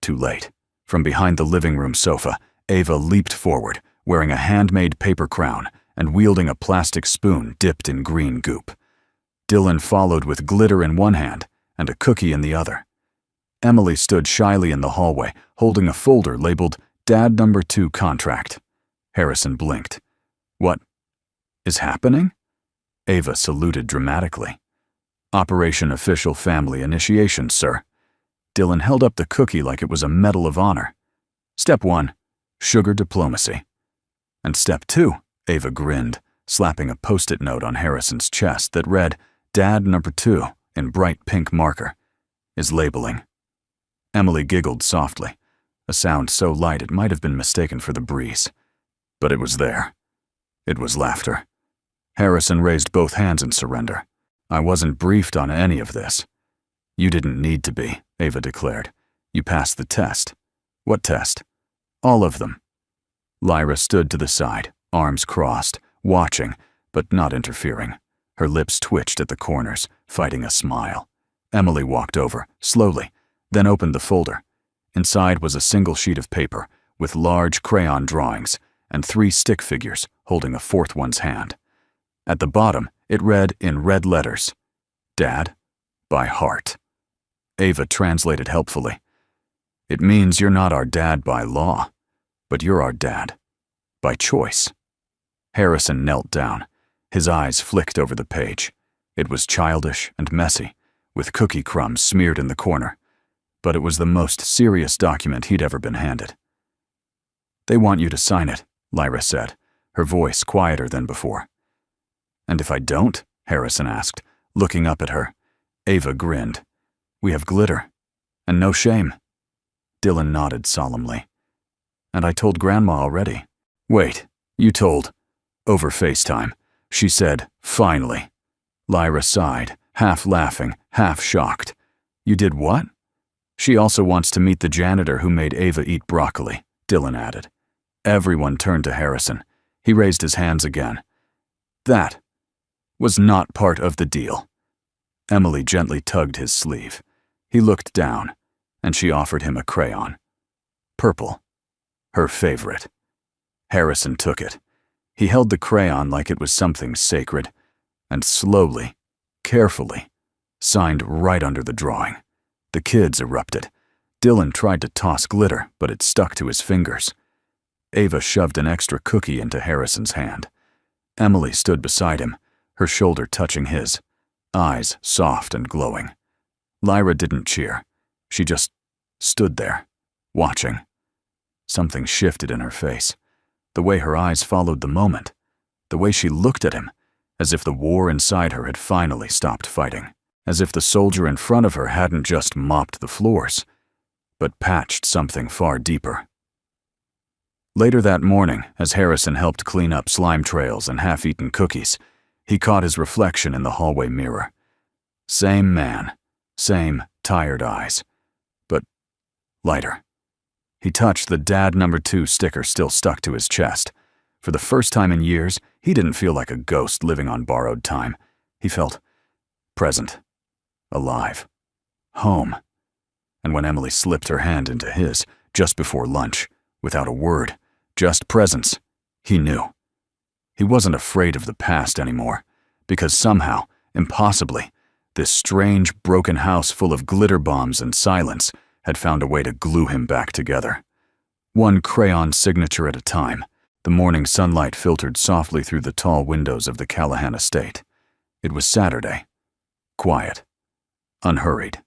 Too late. From behind the living room sofa, Ava leaped forward, wearing a handmade paper crown and wielding a plastic spoon dipped in green goop. Dylan followed with glitter in one hand and a cookie in the other. Emily stood shyly in the hallway, holding a folder labeled Dad No. 2 Contract. Harrison blinked. "What is happening?" Ava saluted dramatically. "Operation Official Family Initiation, sir." Dylan held up the cookie like it was a Medal of Honor. "Step 1, sugar diplomacy." "And step 2, Ava grinned, slapping a post-it note on Harrison's chest that read, Dad No. 2, in bright pink marker, is labeling. Emily giggled softly, a sound so light it might have been mistaken for the breeze. But it was there. It was laughter. Harrison raised both hands in surrender. I wasn't briefed on any of this. You didn't need to be, Ava declared. You passed the test. What test? All of them. Lyra stood to the side, arms crossed, watching, but not interfering. Her lips twitched at the corners, fighting a smile. Emily walked over, slowly, then opened the folder. Inside was a single sheet of paper with large crayon drawings and 3 stick figures holding a 4th one's hand. At the bottom, it read in red letters, Dad, by heart. Ava translated helpfully. It means you're not our dad by law, but you're our dad by choice. Harrison knelt down. His eyes flicked over the page. It was childish and messy, with cookie crumbs smeared in the corner, but it was the most serious document he'd ever been handed. They want you to sign it, Lyra said, her voice quieter than before. And if I don't? Harrison asked, looking up at her. Ava grinned. We have glitter, and no shame. Dylan nodded solemnly. And I told Grandma already. Wait, you told? Over FaceTime, she said, finally. Lyra sighed, half laughing, half shocked. You did what? She also wants to meet the janitor who made Ava eat broccoli, Dylan added. Everyone turned to Harrison. He raised his hands again. That was not part of the deal. Emily gently tugged his sleeve. He looked down, and she offered him a crayon. Purple. Her favorite. Harrison took it. He held the crayon like it was something sacred, and slowly, carefully, signed right under the drawing. The kids erupted. Dylan tried to toss glitter, but it stuck to his fingers. Ava shoved an extra cookie into Harrison's hand. Emily stood beside him, her shoulder touching his, eyes soft and glowing. Lyra didn't cheer. She just stood there, watching. Something shifted in her face. The way her eyes followed the moment. The way she looked at him, as if the war inside her had finally stopped fighting. As if the soldier in front of her hadn't just mopped the floors, but patched something far deeper. Later that morning, as Harrison helped clean up slime trails and half-eaten cookies, he caught his reflection in the hallway mirror. Same man, same tired eyes, but lighter. He touched the Dad No. 2 sticker still stuck to his chest. For the first time in years, he didn't feel like a ghost living on borrowed time. He felt present, alive, home. And when Emily slipped her hand into his, just before lunch, without a word, just presence, he knew. He wasn't afraid of the past anymore, because somehow, impossibly, this strange, broken house full of glitter bombs and silence had found a way to glue him back together. One crayon signature at a time, the morning sunlight filtered softly through the tall windows of the Callahan estate. It was Saturday. Quiet. Unhurried.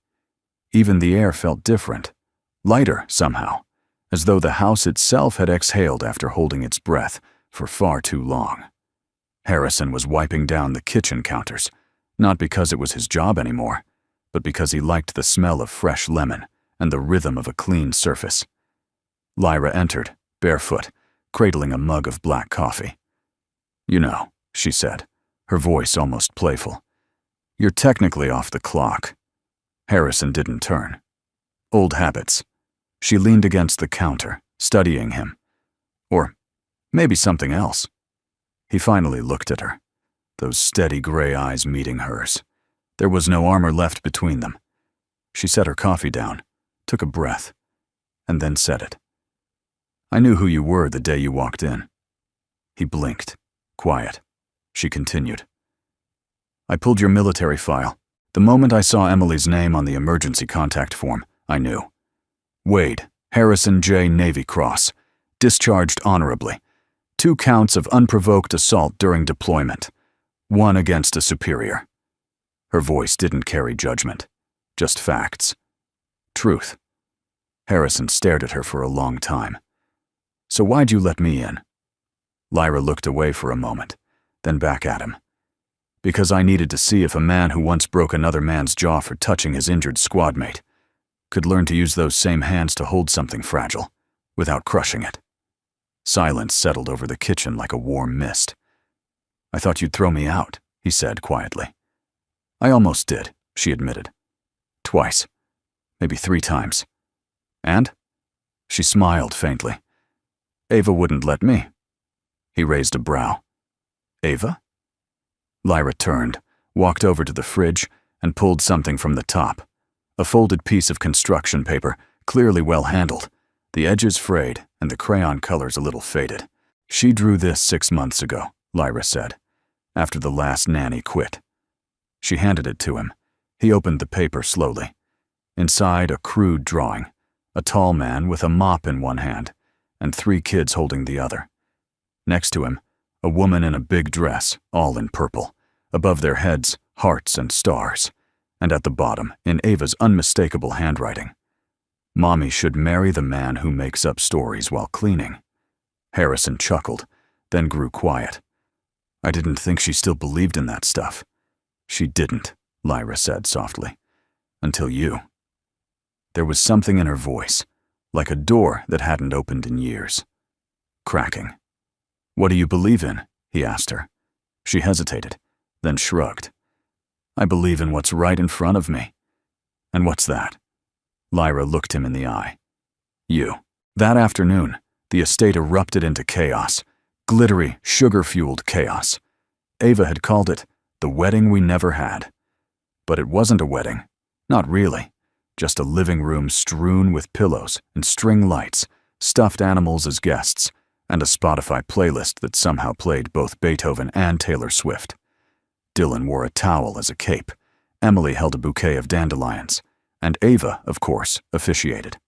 Even the air felt different. Lighter, somehow, as though the house itself had exhaled after holding its breath for far too long. Harrison was wiping down the kitchen counters, not because it was his job anymore, but because he liked the smell of fresh lemon and the rhythm of a clean surface. Lyra entered, barefoot, cradling a mug of black coffee. You know, she said, her voice almost playful. You're technically off the clock. Harrison didn't turn. Old habits. She leaned against the counter, studying him. Or maybe something else. He finally looked at her, those steady gray eyes meeting hers. There was no armor left between them. She set her coffee down, took a breath, and then said it. I knew who you were the day you walked in. He blinked, quiet. She continued. I pulled your military file. The moment I saw Emily's name on the emergency contact form, I knew. Wade, Harrison J. Navy Cross, discharged honorably. 2 counts of unprovoked assault during deployment. 1 against a superior. Her voice didn't carry judgment, just facts. Truth. Harrison stared at her for a long time. So why'd you let me in? Lyra looked away for a moment, then back at him. Because I needed to see if a man who once broke another man's jaw for touching his injured squadmate could learn to use those same hands to hold something fragile without crushing it. Silence settled over the kitchen like a warm mist. "I thought you'd throw me out," he said quietly. "I almost did," she admitted. "Twice. Maybe 3 times. And?" She smiled faintly. "Ava wouldn't let me." He raised a brow. "Ava?" Lyra turned, walked over to the fridge, and pulled something from the top. A folded piece of construction paper, clearly well handled, the edges frayed and the crayon colors a little faded. "She drew this 6 months ago," Lyra said, "after the last nanny quit." She handed it to him. He opened the paper slowly. Inside, a crude drawing, a tall man with a mop in one hand and 3 kids holding the other. Next to him, a woman in a big dress, all in purple. Above their heads, hearts and stars. And at the bottom, in Ava's unmistakable handwriting, "Mommy should marry the man who makes up stories while cleaning." Harrison chuckled, then grew quiet. "I didn't think she still believed in that stuff." "She didn't," Lyra said softly. "Until you." There was something in her voice, like a door that hadn't opened in years. Cracking. "What do you believe in?" he asked her. She hesitated, then shrugged. "I believe in what's right in front of me." "And what's that?" Lyra looked him in the eye. "You." That afternoon, the estate erupted into chaos, glittery, sugar-fueled chaos. Ava had called it the wedding we never had. But it wasn't a wedding, not really. Just a living room strewn with pillows and string lights, stuffed animals as guests, and a Spotify playlist that somehow played both Beethoven and Taylor Swift. Dylan wore a towel as a cape, Emily held a bouquet of dandelions, and Ava, of course, officiated.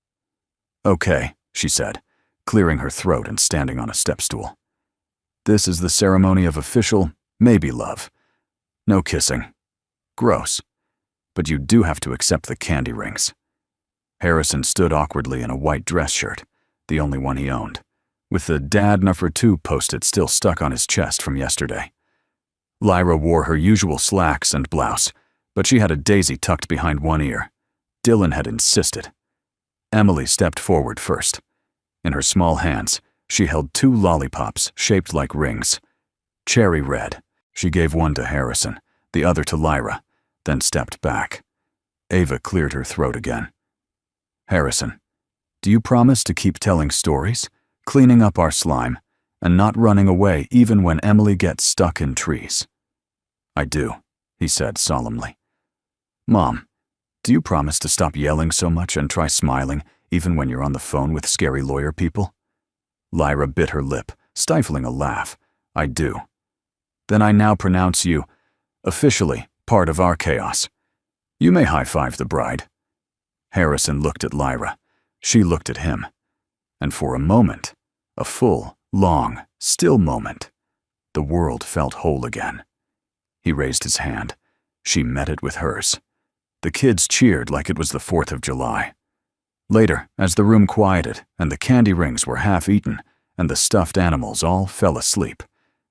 "Okay," she said, clearing her throat and standing on a step stool. "This is the ceremony of official, maybe love. No kissing. Gross. But you do have to accept the candy rings." Harrison stood awkwardly in a white dress shirt, the only one he owned, with the "Dad Number 2" post-it still stuck on his chest from yesterday. Lyra wore her usual slacks and blouse, but she had a daisy tucked behind one ear. Dylan had insisted. Emily stepped forward first. In her small hands, she held 2 lollipops shaped like rings. Cherry red. She gave one to Harrison, the other to Lyra, then stepped back. Ava cleared her throat again. "Harrison, do you promise to keep telling stories, cleaning up our slime, and not running away even when Emily gets stuck in trees?" "I do," he said solemnly. "Mom, do you promise to stop yelling so much and try smiling even when you're on the phone with scary lawyer people?" Lyra bit her lip, stifling a laugh. "I do." "Then I now pronounce you, officially, part of our chaos. You may high-five the bride." Harrison looked at Lyra. She looked at him. And for a moment, a full, long, still moment, the world felt whole again. He raised his hand. She met it with hers. The kids cheered like it was the 4th of July. Later, as the room quieted and the candy rings were half eaten and the stuffed animals all fell asleep,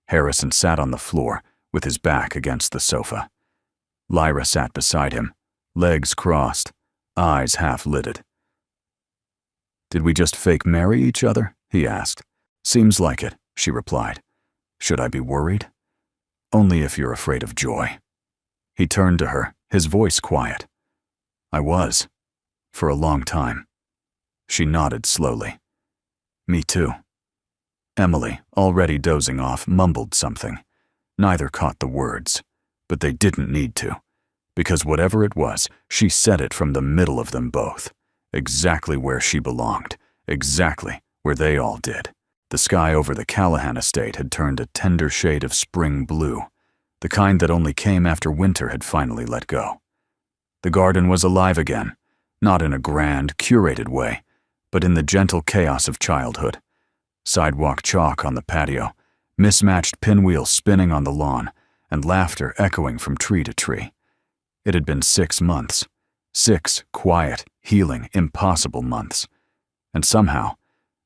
Harrison sat on the floor with his back against the sofa. Lyra sat beside him, legs crossed, eyes half-lidded. "Did we just fake marry each other?" he asked. "Seems like it," she replied. "Should I be worried?" "Only if you're afraid of joy." He turned to her, his voice quiet. "I was. For a long time." She nodded slowly. "Me too." Emily, already dozing off, mumbled something. Neither caught the words, but they didn't need to, because whatever it was, she said it from the middle of them both, exactly where she belonged, exactly where they all did. The sky over the Callahan estate had turned a tender shade of spring blue, the kind that only came after winter had finally let go. The garden was alive again, not in a grand, curated way, but in the gentle chaos of childhood. Sidewalk chalk on the patio, mismatched pinwheels spinning on the lawn, and laughter echoing from tree to tree. It had been 6 months. 6 quiet, healing, impossible months. And somehow,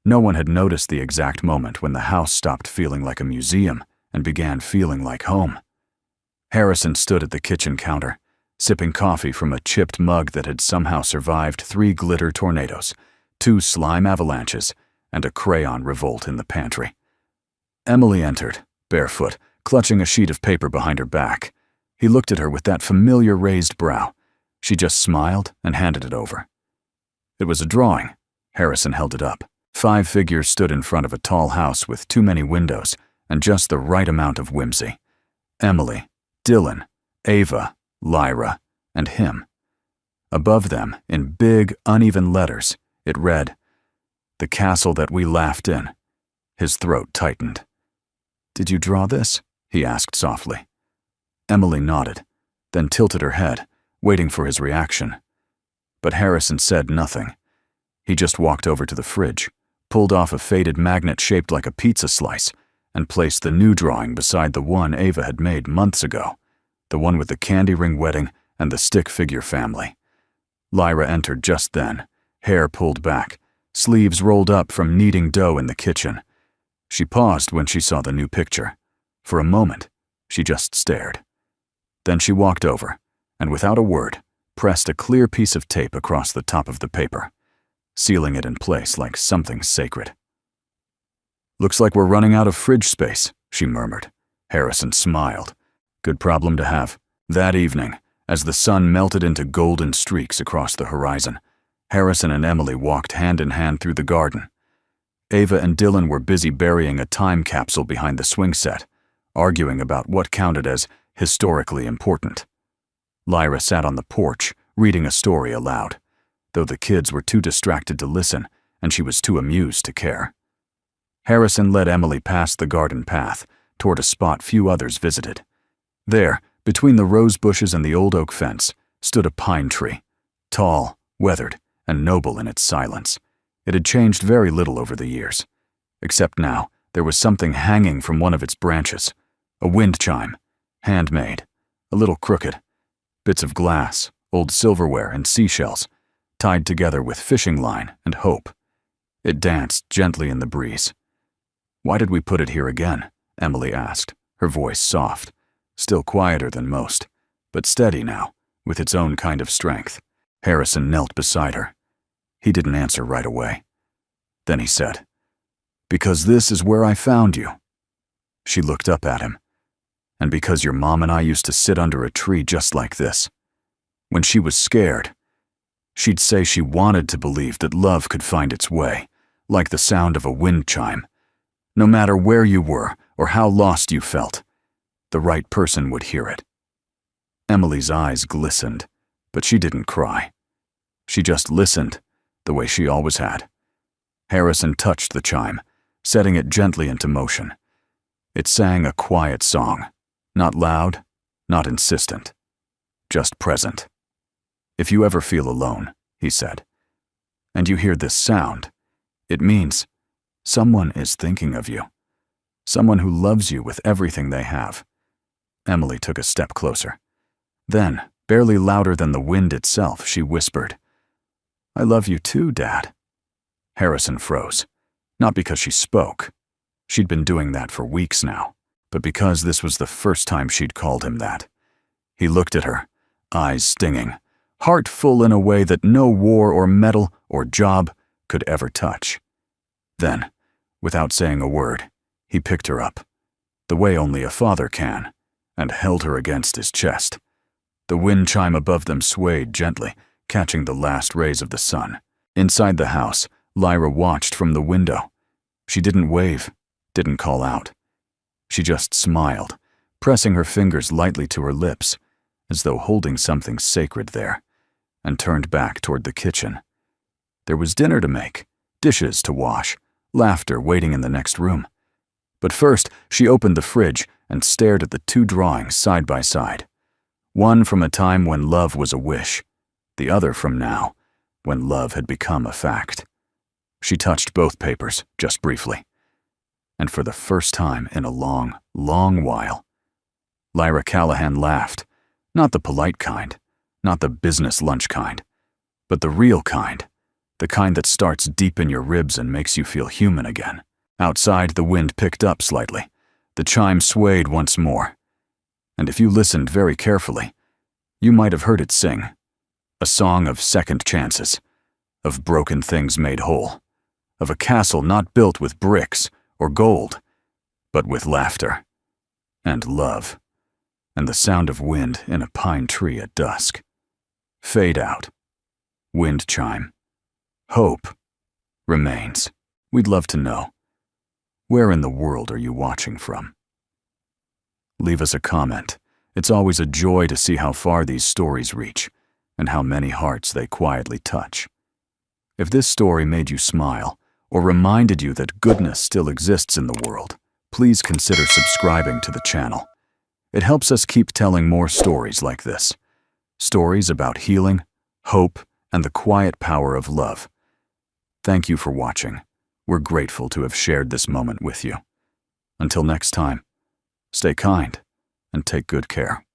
no one had noticed the exact moment when the house stopped feeling like a museum and began feeling like home. Harrison stood at the kitchen counter, sipping coffee from a chipped mug that had somehow survived 3 glitter tornadoes, 2 slime avalanches, and a crayon revolt in the pantry. Emily entered, barefoot, clutching a sheet of paper behind her back. He looked at her with that familiar raised brow. She just smiled and handed it over. It was a drawing. Harrison held it up. 5 figures stood in front of a tall house with too many windows and just the right amount of whimsy. Emily, Dylan, Ava, Lyra, and him. Above them, in big, uneven letters, it read, "The castle that we laughed in." His throat tightened. "Did you draw this?" he asked softly. Emily nodded, then tilted her head, waiting for his reaction. But Harrison said nothing. He just walked over to the fridge, pulled off a faded magnet shaped like a pizza slice, and placed the new drawing beside the one Ava had made months ago, the one with the candy ring wedding and the stick figure family. Lyra entered just then, hair pulled back, sleeves rolled up from kneading dough in the kitchen. She paused when she saw the new picture. For a moment, she just stared. Then she walked over, and without a word, pressed a clear piece of tape across the top of the paper, sealing it in place like something sacred. "Looks like we're running out of fridge space," she murmured. Harrison smiled. Good problem to have. That evening, as the sun melted into golden streaks across the horizon, Harrison and Emily walked hand in hand through the garden. Ava and Dylan were busy burying a time capsule behind the swing set, arguing about what counted as historically important. Lyra sat on the porch, reading a story aloud, though the kids were too distracted to listen and she was too amused to care. Harrison led Emily past the garden path, toward a spot few others visited. There, between the rose bushes and the old oak fence, stood a pine tree, tall, weathered, and noble in its silence. It had changed very little over the years, except now there was something hanging from one of its branches, a wind chime, handmade, a little crooked, bits of glass, old silverware, and seashells, tied together with fishing line and hope. It danced gently in the breeze. "Why did we put it here again?" Emily asked, her voice soft, still quieter than most, but steady now, with its own kind of strength. Harrison knelt beside her. He didn't answer right away. Then he said, "Because this is where I found you." She looked up at him. "And because your mom and I used to sit under a tree just like this. When she was scared, she'd say she wanted to believe that love could find its way, like the sound of a wind chime. No matter where you were or how lost you felt, the right person would hear it." Emily's eyes glistened, but she didn't cry. She just listened, the way she always had. Harrison touched the chime, setting it gently into motion. It sang a quiet song, not loud, not insistent, just present. "If you ever feel alone," he said, "and you hear this sound, it means someone is thinking of you, someone who loves you with everything they have." Emily took a step closer. Then, barely louder than the wind itself, she whispered, "I love you too, Dad." Harrison froze, not because she spoke. She'd been doing that for weeks now, but because this was the first time she'd called him that. He looked at her, eyes stinging, heart full in a way that no war or medal or job could ever touch. Then, without saying a word, he picked her up, the way only a father can, and held her against his chest. The wind chime above them swayed gently, catching the last rays of the sun. Inside the house, Lyra watched from the window. She didn't wave, didn't call out. She just smiled, pressing her fingers lightly to her lips, as though holding something sacred there, and turned back toward the kitchen. There was dinner to make, dishes to wash, laughter waiting in the next room. But first, she opened the fridge and stared at the 2 drawings side by side. One from a time when love was a wish, the other from now, when love had become a fact. She touched both papers, just briefly. And for the first time in a long, long while, Lyra Callahan laughed, not the polite kind, not the business lunch kind, but the real kind, the kind that starts deep in your ribs and makes you feel human again. Outside, the wind picked up slightly. The chime swayed once more. And if you listened very carefully, you might have heard it sing, a song of second chances, of broken things made whole, of a castle not built with bricks or gold, but with laughter and love, and the sound of wind in a pine tree at dusk. Fade out. Wind chime. Hope remains. We'd love to know. Where in the world are you watching from? Leave us a comment. It's always a joy to see how far these stories reach and how many hearts they quietly touch. If this story made you smile or reminded you that goodness still exists in the world, please consider subscribing to the channel. It helps us keep telling more stories like this. Stories about healing, hope, and the quiet power of love. Thank you for watching. We're grateful to have shared this moment with you. Until next time, stay kind and take good care.